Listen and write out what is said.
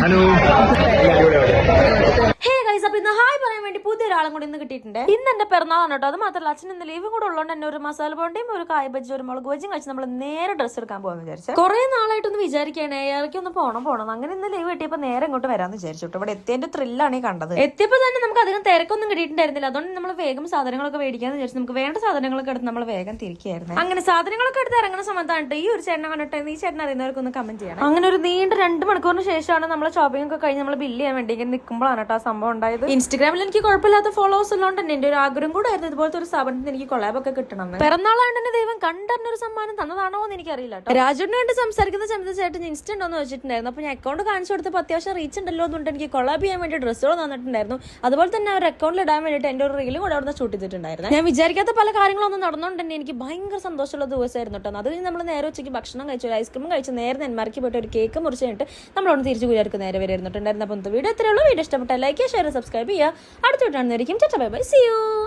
Hello hey guys, അപ്പൊ ഇന്ന് hi പറയാൻ വേണ്ടി പുതിയൊരാളും കൂടി ഇന്ന് കിട്ടിയിട്ടുണ്ട്. ഇന്ന് എന്റെ പിറന്നാളാണ് കേട്ടോ. അത് മാത്രമല്ല അച്ഛൻ ഇന്ന് ലീവ് കൂടെ ഉള്ളതുകൊണ്ട് തന്നെ ഒരു മസാല ബോണ്ടയും ഒരു കായ് ബജ്ജി ഒരു മുളക് ബജ്ജിയും കഴിച്ച് നമ്മൾ നേരെ ഡ്രസ്സ് എടുക്കാൻ പോകാന്ന് വിചാരിച്ചു. കുറെ നാളായിട്ടൊന്ന് വിചാരിക്കുകയാണ് ഏറെക്ക് ഒന്ന് പോണം. അങ്ങനെ ഇന്ന് ലീവ് കിട്ടിയപ്പോൾ നേരെ ഇങ്ങോട്ട് വരാന്ന് വിചാരിച്ചു. ഇവിടെ എത്തിയതിന്റെ ത്രില്ലാണ് ഈ കണ്ടത്. എത്തിയപ്പോൾ തന്നെ നമുക്ക് അധികം തിരക്കൊന്നും കിട്ടിയിട്ടുണ്ടായിരുന്നില്ല. അതുകൊണ്ട് നമ്മൾ വേഗം സാധനങ്ങളൊക്കെ മേടിക്കാന്ന് വിചാരിച്ചു. നമുക്ക് വേണ്ട സാധനങ്ങളൊക്കെ എടുത്ത് നമ്മൾ വേഗം തിരിക്കുകയായിരുന്നു. അങ്ങനെ സാധനങ്ങളൊക്കെ എടുത്ത് ഇറങ്ങുന്ന സമയത്താണ് ഈ ഒരു ചേട്ടനെ കണ്ടിട്ട് ഈ ചേട്ടൻ അറിയുന്നവർക്ക് ഒന്ന് കമന്റ് ചെയ്യണം. അങ്ങനെ ഒരു നീണ്ട 2 മണിക്കൂറിന് ശേഷമാണ് നമ്മൾ ഷോപ്പിംഗ് ഒക്കെ കഴിഞ്ഞ് നമ്മൾ ബില്ല് ചെയ്യാൻ വേണ്ടി ഇങ്ങനെ നിൽക്കുമ്പോഴാണ് കേട്ടോ ആ സംഭവം ഉണ്ടായത്. ഇൻസ്റ്റാഗ്രാമിൽ എനിക്ക് കുഴപ്പമില്ലാത്ത ഫോളോവേഴ്സ് ഉള്ളതുകൊണ്ട് തന്നെ എന്റെ ഒരു ആഗ്രഹം കൂടെ ആയിരുന്നു ഇതുപോലത്തെ ഒരു സ്ഥാപനത്തിൽ എനിക്ക് കൊളാബൊക്കെ കിട്ടണം. പിറന്നാളാണ്ട് തന്നെ ദൈവം കണ്ടറിഞ്ഞൊരു സമ്മാനം തന്നതാണോ എന്ന് എനിക്കറിയില്ല കേട്ടോ. രാജുവിനെ കണ്ട് സംസാരിക്കുന്ന സമയത്ത് ചേട്ടൻ ഇൻസ്റ്റ ഉണ്ടോ എന്ന് വെച്ചിട്ടുണ്ടായിരുന്നു. അപ്പൊ ഞാൻ അക്കൗണ്ട് കാണിച്ചു കൊടുത്തപ്പോൾ അത്യാവശ്യം റീച്ച് ഉണ്ടല്ലോ എന്നുകൊണ്ട് എനിക്ക് കൊളാബ് ചെയ്യാൻ വേണ്ടി ഡ്രസ്സുകൾ തന്നിട്ടുണ്ടായിരുന്നു. അതുപോലെ തന്നെ അവർ അക്കൗണ്ടിൽ ഇടാൻ വേണ്ടിയിട്ട് എന്റെ ഒരു റീലും കൂടെ അവിടെ ഷൂട്ട് ചെയ്തിട്ടുണ്ടായിരുന്നു. ഞാൻ വിചാരിക്കാത്ത പല കാര്യങ്ങളൊന്നും നടന്നുകൊണ്ട് തന്നെ എനിക്ക് ഭയങ്കര സന്തോഷമുള്ള ദിവസമായിരുന്നു കേട്ടോ. അത് നമ്മൾ നേരെ ഉച്ചയ്ക്ക് ഭക്ഷണം കഴിച്ചു, ഐസ്ക്രീം കഴിച്ച് നേരെ നെന്മാർക്ക് പോയിട്ട് ഒരു കേക്ക് മുറിച്ച് കഴിഞ്ഞിട്ട് നമ്മളൊന്ന് തിരിച്ചു കൂടിയാർക്ക് നേരെ വരെ ഇരുന്നിട്ടുണ്ടായിരുന്നു. അപ്പോൾ വീഡിയോ എത്രയുള്ളൂ. വീഡിയോ ഇഷ്ടപ്പെട്ട ലൈക്ക്, ഷെയർ, സബ്സ്ക്രൈബ് ചെയ്യുക. അടുത്ത വീട്ടാണെന്നായിരിക്കും. Bye bye, see U.